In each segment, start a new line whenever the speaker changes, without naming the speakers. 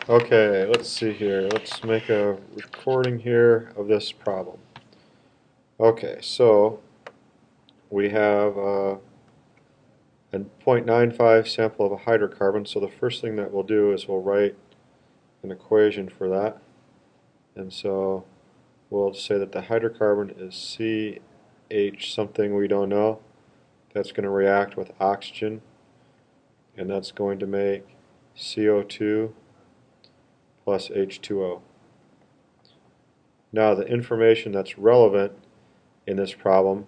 Okay, let's see here. Let's make a recording here of this problem. Okay, so we have a 0.95 sample of a hydrocarbon. So the first thing that we'll do is we'll write an equation for that. And so we'll say that the hydrocarbon is CH something we don't know. That's going to react with oxygen, and that's going to make CO2 plus H2O. Now the information that's relevant in this problem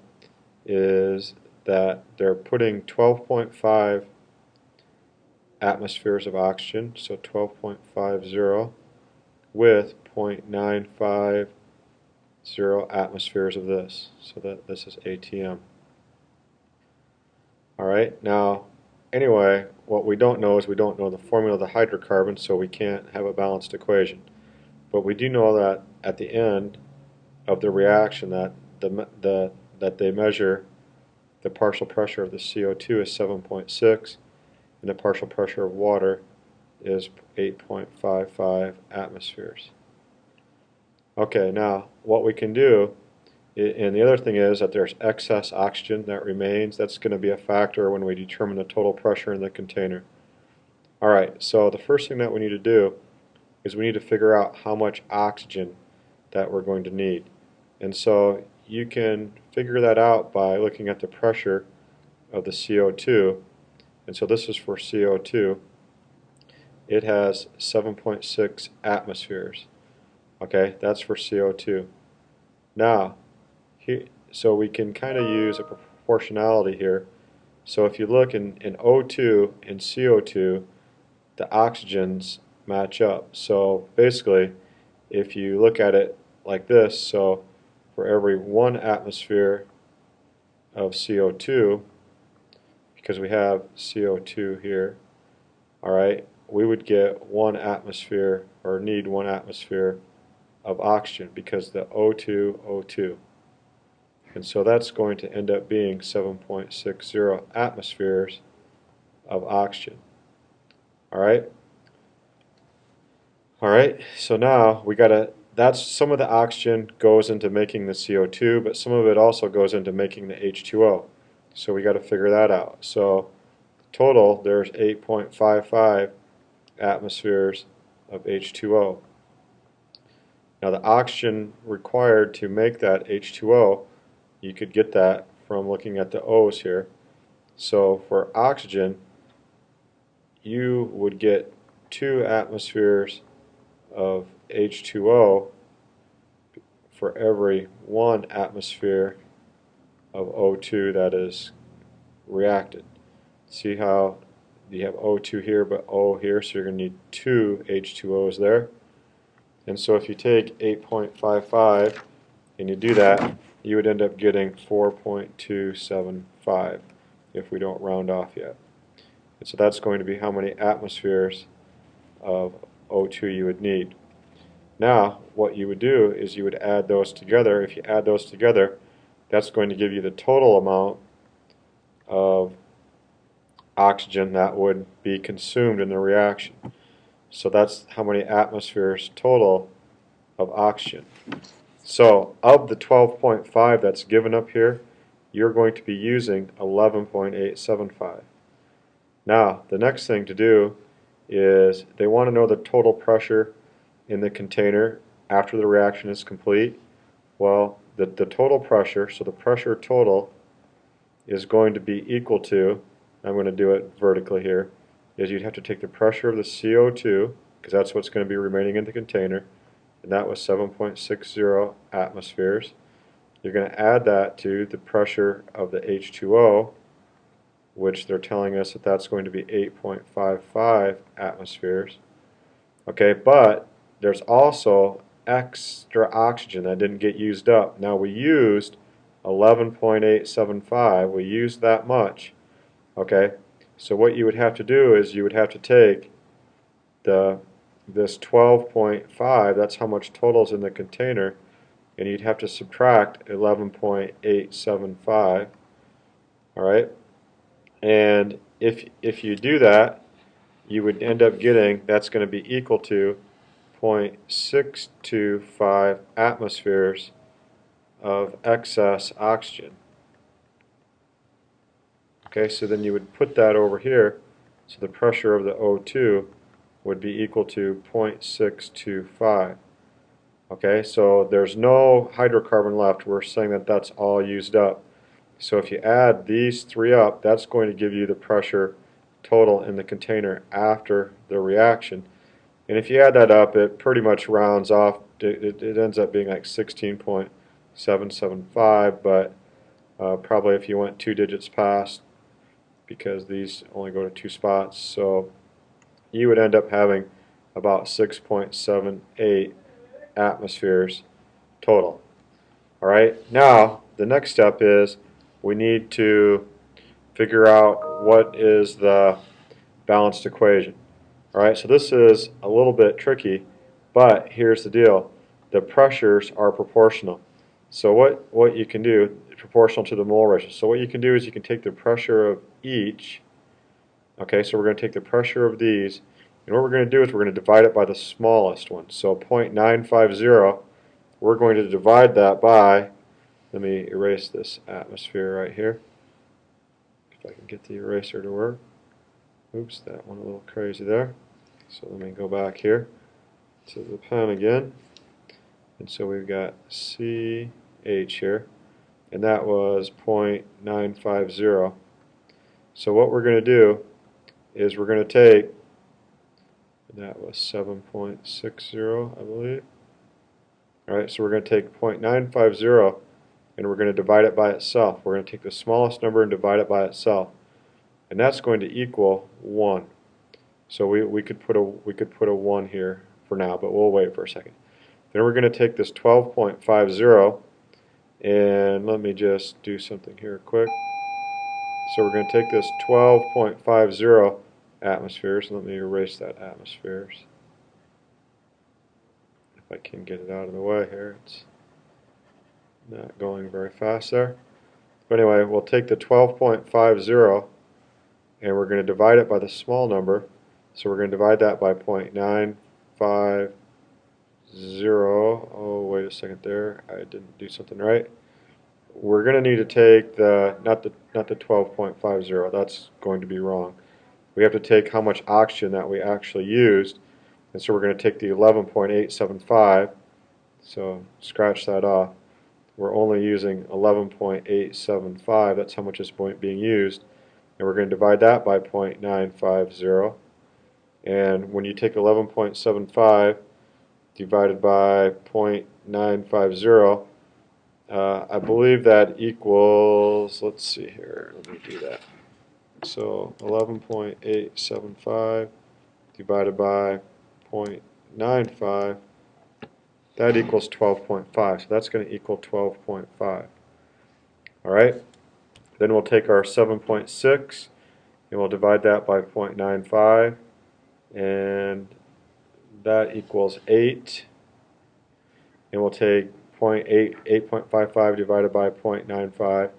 is that they're putting 12.5 atmospheres of oxygen, so 12.50 with 0.950 atmospheres of this, so that this is ATM. Alright, now anyway, what we don't know is we don't know the formula of the hydrocarbon, so we can't have a balanced equation. But we do know that at the end of the reaction that they measure the partial pressure of the CO2 is 7.6 and the partial pressure of water is 8.55 atmospheres. Okay, now what we can do, and the other thing is that there's excess oxygen that remains. That's going to be a factor when we determine the total pressure in the container. Alright, so the first thing that we need to do is we need to figure out how much oxygen that we're going to need. And so you can figure that out by looking at the pressure of the CO2. And so this is for CO2. It has 7.6 atmospheres. Okay, that's for CO2. Now, so we can kind of use a proportionality here. So if you look in O2 and CO2, the oxygens match up. So basically, if you look at it like this, so for every 1 atmosphere of CO2, because we have CO2 here, alright, we would get 1 atmosphere, or need 1 atmosphere of oxygen, because the O2, O2. And so that's going to end up being 7.60 atmospheres of oxygen. Alright? Alright, so now we gotta, that's some of the oxygen goes into making the CO2, but some of it also goes into making the H2O. So we gotta figure that out. So total, there's 8.55 atmospheres of H2O. Now the oxygen required to make that H2O, you could get that from looking at the O's here. So for oxygen, you would get 2 atmospheres of H2O for every 1 atmosphere of O2 that is reacted. See how you have O2 here but O here, so you're going to need 2 H2Os there. And so if you take 8.55 and you do that, you would end up getting 4.275 if we don't round off yet. And so that's going to be how many atmospheres of O2 you would need. Now, what you would do is you would add those together. If you add those together, that's going to give you the total amount of oxygen that would be consumed in the reaction. So that's how many atmospheres total of oxygen. So of the 12.5 that's given up here, you're going to be using 11.875. Now, the next thing to do is they want to know the total pressure in the container after the reaction is complete. Well, the total pressure, so the pressure total is going to be equal to, I'm going to do it vertically here, is you'd have to take the pressure of the CO2, because that's what's going to be remaining in the container, and that was 7.60 atmospheres. You're going to add that to the pressure of the H2O, which they're telling us that that's going to be 8.55 atmospheres. Okay, but there's also extra oxygen that didn't get used up. Now we used 11.875, we used that much. Okay, so what you would have to do is you would have to take this 12.5, that's how much total is in the container, and you'd have to subtract 11.875. Alright, and if you do that, you would end up getting, that's going to be equal to 0.625 atmospheres of excess oxygen. Okay, so then you would put that over here, so the pressure of the O2 would be equal to 0.625. Okay, so there's no hydrocarbon left. We're saying that that's all used up. So if you add these three up, that's going to give you the pressure total in the container after the reaction. And if you add that up, it pretty much rounds off. It ends up being like 16.775, but probably if you went 2 digits past, because these only go to 2 spots, so you would end up having about 6.78 atmospheres total. Alright, now the next step is we need to figure out what is the balanced equation. Alright, so this is a little bit tricky, but here's the deal. The pressures are proportional. So what you can do, proportional to the mole ratio. So what you can do is you can take the pressure of each. Okay, so we're going to take the pressure of these, and what we're going to do is we're going to divide it by the smallest one. So 0.950, we're going to divide that by, let me erase this atmosphere right here, if I can get the eraser to work. Oops, that went a little crazy there. So let me go back here to the pen again. And so we've got CH here, and that was 0.950. So what we're going to do is we're going to take, that was 7.60, I believe. Alright, so we're going to take 0.950 and we're going to divide it by itself. We're going to take the smallest number and divide it by itself. And that's going to equal 1. So we could put a 1 here for now, but we'll wait for a second. Then we're going to take this 12.50 and let me just do something here quick. So we're going to take this 12.50 atmospheres, let me erase that atmospheres. If I can get it out of the way here, it's not going very fast there. But anyway, we'll take the 12.50 and we're going to divide it by the small number. So we're going to divide that by 0.950. Oh, wait a second there. I didn't do something right. We're going to need to take the not the 12.50. That's going to be wrong. We have to take how much oxygen that we actually used, and so we're going to take the 11.875. So scratch that off. We're only using 11.875. That's how much is being used, and we're going to divide that by 0.950. And when you take 11.75 divided by 0.950, I believe that equals, let's see here, let me do that. So 11.875 divided by 0.95, that equals 12.5. So that's going to equal 12.5. Alright, then we'll take our 7.6 and we'll divide that by 0.95, and that equals 8. And we'll take 8.55 divided by 0.95,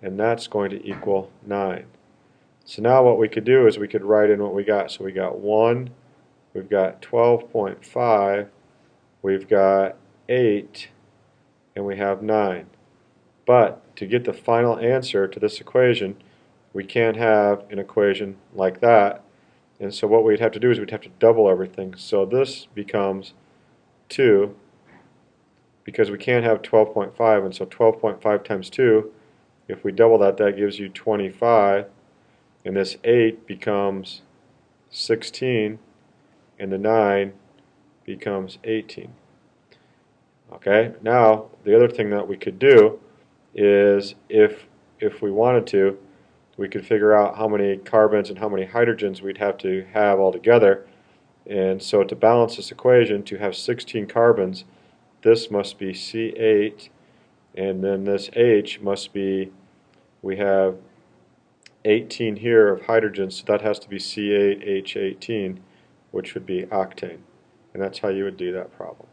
and that's going to equal 9. So now what we could do is we could write in what we got. So we got 1, we've got 12.5, we've got 8, and we have 9. But to get the final answer to this equation, we can't have an equation like that. And so what we'd have to do is we'd have to double everything. So this becomes 2, because we can't have 12.5, and so 12.5 times 2, if we double that, that gives you 25, and this 8 becomes 16, and the 9 becomes 18. Okay, now the other thing that we could do is if we wanted to, we could figure out how many carbons and how many hydrogens we'd have to have all together. And so to balance this equation, to have 16 carbons, this must be C8, and then this H must be, we have 18 here of hydrogen, so that has to be C8H18, which would be octane. And that's how you would do that problem.